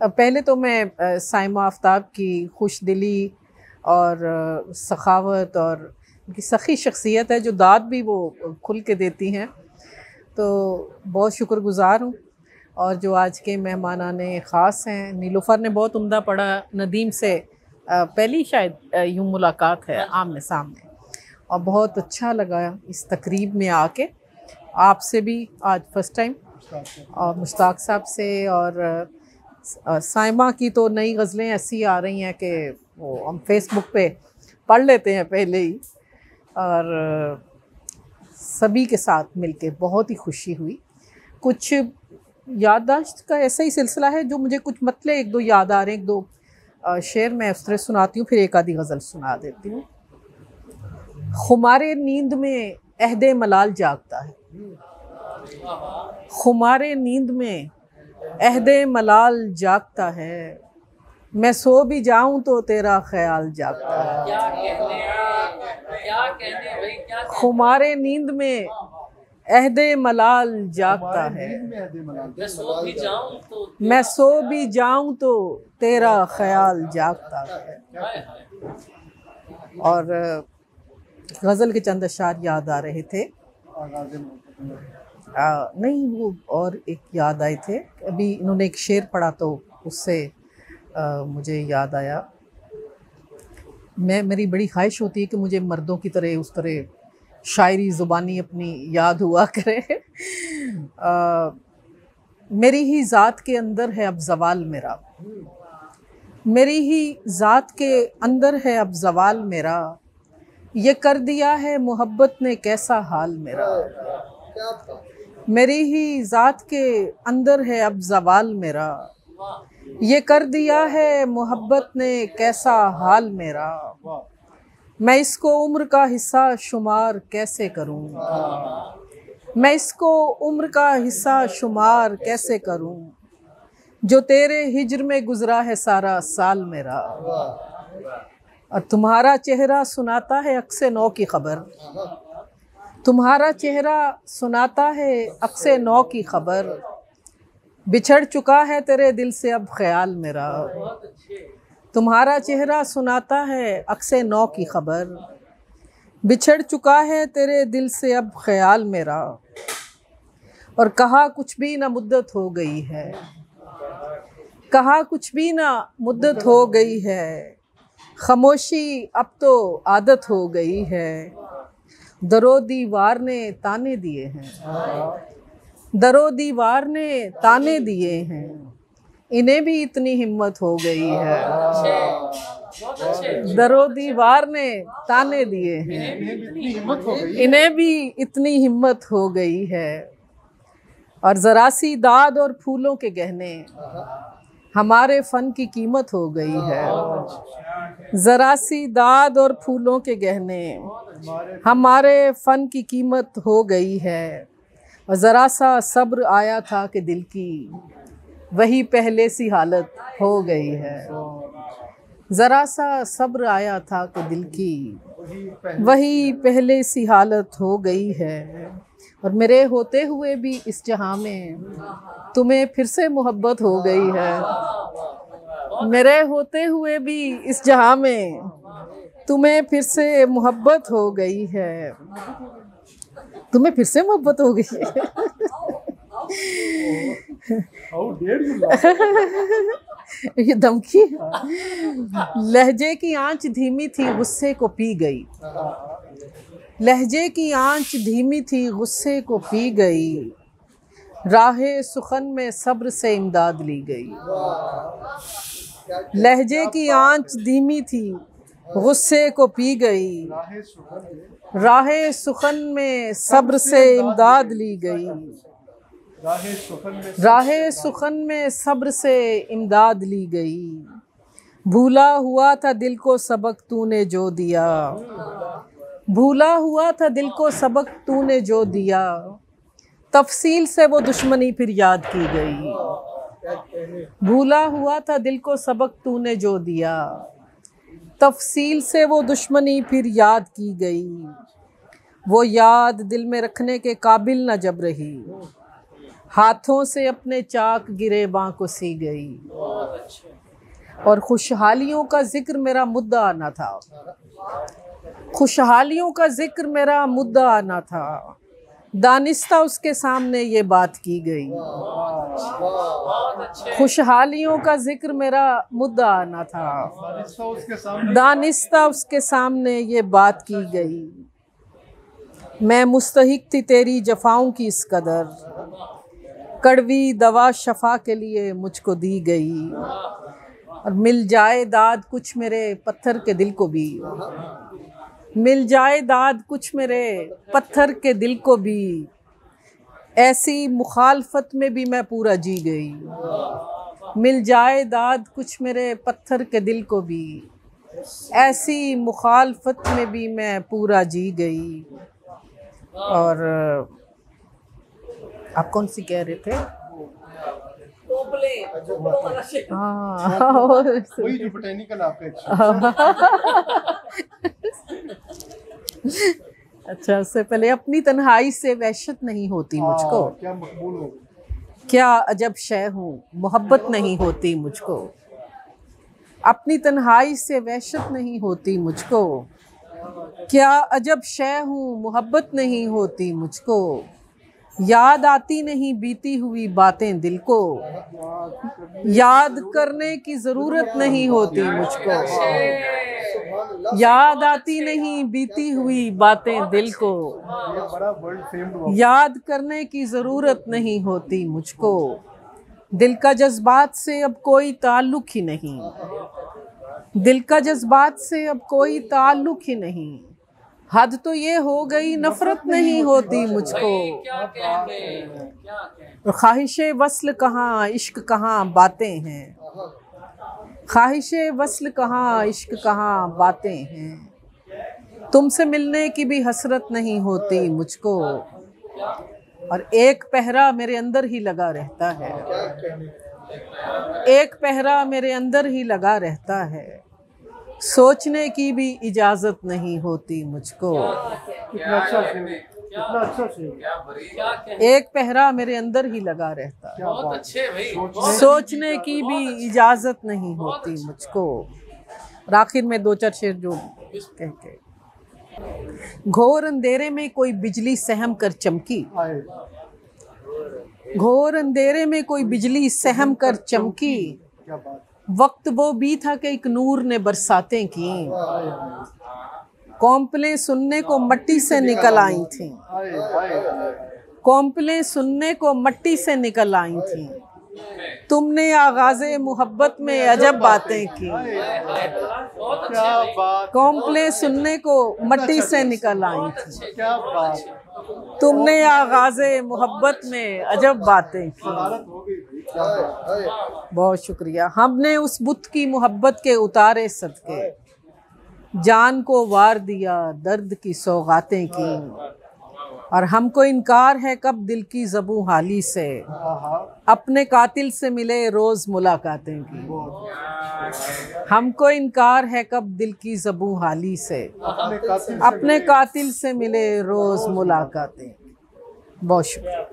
पहले तो मैं साइमा आफ्ताब की खुश दिली और सखावत और उनकी सखी शख्सियत है, जो दाद भी वो खुल के देती हैं, तो बहुत शुक्रगुज़ार हूँ। और जो आज के मेहमानाने ख़ास हैं, नीलुफ़र ने बहुत उम्दा पढ़ा। नदीम से पहली शायद यूँ मुलाकात है आमने सामने, और बहुत अच्छा लगा इस तकरीब में आके। आपसे भी आज फ़र्स्ट टाइम, और मुश्ताक साहब से, और साइमा की तो नई गज़लें ऐसी आ रही हैं कि वो हम फेसबुक पे पढ़ लेते हैं पहले ही। और सभी के साथ मिलके बहुत ही खुशी हुई। कुछ याददाश्त का ऐसा ही सिलसिला है जो मुझे कुछ मतले एक दो याद आ रहे हैं। एक दो शेर मैं उस तरह सुनाती हूँ, फिर एक आधी गज़ल सुना देती हूँ। खुमारे नींद में अहदे मलाल जागता है, खुमारे नींद में अहदे मलाल जागता है, मैं सो भी जाऊं तो तेरा ख्याल जागता है। खुमारे नींद में अहदे मलाल जागता है, मैं सो भी जाऊं तो तेरा ख्याल जागता है। और गज़ल के चंद अशार याद आ रहे थे। नहीं, वो और एक याद आए थे। अभी इन्होंने एक शेर पढ़ा तो उससे मुझे याद आया। मेरी बड़ी ख्वाहिश होती है कि मुझे मर्दों की तरह उस तरह शायरी ज़ुबानी अपनी याद हुआ करे। मेरी ही ज़ात के अंदर है अब ज़वाल मेरा, मेरी ही ज़ात के अंदर है अब ज़वाल मेरा, ये कर दिया है मोहब्बत ने कैसा हाल मेरा। मेरी ही ज़ात के अंदर है अब ज़वाल मेरा, ये कर दिया है मोहब्बत ने कैसा हाल मेरा, मैं इसको उम्र का हिस्सा शुमार कैसे करूं, मैं इसको उम्र का हिस्सा शुमार कैसे करूं, जो तेरे हिज्र में गुजरा है सारा साल मेरा। और तुम्हारा चेहरा सुनाता है अक्से नौ की खबर, तुम्हारा चेहरा सुनाता है अक्से नौ की खबर, बिछड़ चुका है तेरे दिल से अब ख्याल मेरा। तुम्हारा चेहरा सुनाता है अक्से नौ की खबर, बिछड़ चुका है तेरे दिल से अब ख्याल मेरा। और कहा कुछ भी ना मुद्दत हो गई है, कहा कुछ भी ना मुद्दत हो गई है, खामोशी अब तो आदत हो गई है, दरो दीवार ने ताने दिए हैं, दरो दीवार ने ताने दिए हैं, इन्हें भी इतनी हिम्मत हो गई है, दरो दीवार ने ताने दिए हैं, इन्हें भी इतनी हिम्मत हो गई है। और ज़रा सी दाद और फूलों के गहने हमारे फ़न की कीमत हो गई है, ज़रा सी दाद और फूलों के गहने हमारे फ़न की कीमत हो गई है। और ज़रा सा सब्र आया था कि दिल की वही पहले सी हालत हो गई है, ज़रा सा सब्र आया था कि दिल की वही पहले सी हालत हो गई है। और मेरे होते हुए भी इस जहां में तुम्हें फिर से मोहब्बत हो गई है, मेरे होते हुए भी इस जहां में तुम्हें फिर से मोहब्बत हो गई है, तुम्हें फिर से मोहब्बत हो गई है। ये धमकी। लहजे की आंच धीमी थी गुस्से को पी गई, लहजे की आंच धीमी थी गुस्से को पी गई, राहे सुखन में सब्र से इमदाद ली गई। लहजे की आंच धीमी थी गुस्से को पी गई, राहे सुखन में सब्र से इमदाद ली गई, राहे सुखन में सब्र से इमदाद ली गई। भूला हुआ था दिल को सबक तूने जो दिया, भूला हुआ था दिल को सबक तूने जो दिया, तफसील से वो दुश्मनी फिर याद की गई। भूला हुआ था दिल को सबक तूने जो दिया, तफसील से वो दुश्मनी फिर याद की गई। वो याद दिल में रखने के काबिल न जब रही, हाथों से अपने चाक गिरेबां को सी गई, और खुशहालियों का जिक्र मेरा मुद्दा न था, खुशहालियों का जिक्र मेरा मुद्दा न था, दानिस्ता उसके सामने ये बात की गई। खुशहालियों का जिक्र मेरा मुद्दा न था, दानिस्ता उसके सामने ये बात की गई। मैं मुस्तहिक थी तेरी जफाओं की इस कदर, कड़वी दवा शफा के लिए मुझको दी गई। और मिल जाए दाद कुछ मेरे पत्थर के दिल को भी, मिल जाए दाद कुछ मेरे पत्थर के दिल को भी, ऐसी मुखालफत में भी मैं पूरा जी गई। मिल जाए दाद कुछ मेरे पत्थर के दिल को भी, ऐसी मुखालफत में भी मैं पूरा जी गई। और आप कौन सी कह रहे थे? हाँ, वही जो बोटेनिकल आपका। अच्छा, उससे पहले अपनी तन्हाई से वहशत नहीं होती मुझको, क्या मकबूल हो, क्या अजब शय हूँ मोहब्बत नहीं होती मुझको। अपनी तन्हाई से वहशत नहीं होती मुझको, क्या अजब शय हूँ मोहब्बत नहीं होती मुझको। याद आती नहीं बीती हुई बातें दिल को, याद करने की ज़रूरत नहीं होती मुझको। याद आती नहीं बीती हुई बातें दिल को, याद करने की ज़रूरत नहीं होती मुझको। दिल का जज्बात से अब कोई ताल्लुक़ ही नहीं, दिल का जज्बात से अब कोई ताल्लुक़ ही नहीं। हद तो ये हो गई नफरत नहीं होती मुझको। ख्वाहिशे वस्ल कहाँ इश्क कहाँ बातें हैं, ख्वाहिशे वस्ल कहाँ इश्क कहाँ बातें हैं। तुमसे मिलने की भी हसरत नहीं होती मुझको, और एक पहरा मेरे अंदर ही लगा रहता है, एक पहरा मेरे अंदर ही लगा रहता है। सोचने की भी इजाजत नहीं होती मुझको। कितना अच्छा शेर, कितना अच्छा शेर। एक पहरा मेरे अंदर ही लगा रहता है, बहुत अच्छे भाई। सोचने की भी इजाजत नहीं होती मुझको। और आखिर में दो चार शेर जो कह के, घोर अंधेरे में कोई बिजली सहम कर चमकी, घोर अंधेरे में कोई बिजली सहम कर चमकी। क्या बात, वक्त वो भी था कि एक नूर ने बरसातें की, कौंपलें सुनने को मट्टी से निकल आई थीं, कौंपलें सुनने को मट्टी से निकल आई थीं। तुमने आगाज़े मोहब्बत में अजब बातें की, क्या बात, कौंपलें सुनने को मट्टी से निकल आई थीं। क्या बात, तुमने आगाज़े मोहब्बत में अजब बातें की। भारत हो गई भाई, क्या बात। बहुत शुक्रिया। हमने उस बुत की मोहब्बत के उतारे सदके, जान को वार दिया दर्द की सौगातें की। और हमको इनकार है कब दिल की ज़बू हाली से, अपने कातिल से मिले रोज़ मुलाकातें की। हमको इनकार है कब दिल की ज़बू हाली से, अपने कातिल से मिले रोज़ मुलाकातें। बहुत शुक्रिया।